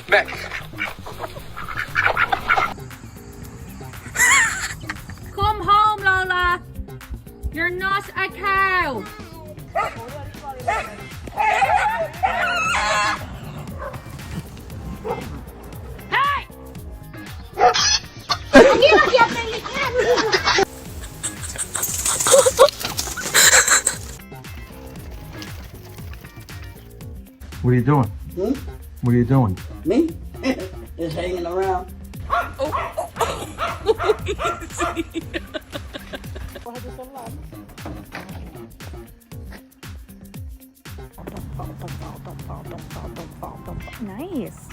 Back. Come home, Lola. You're not a cow. Hey! What are you doing? What are you doing? Me? Just hanging around. Nice.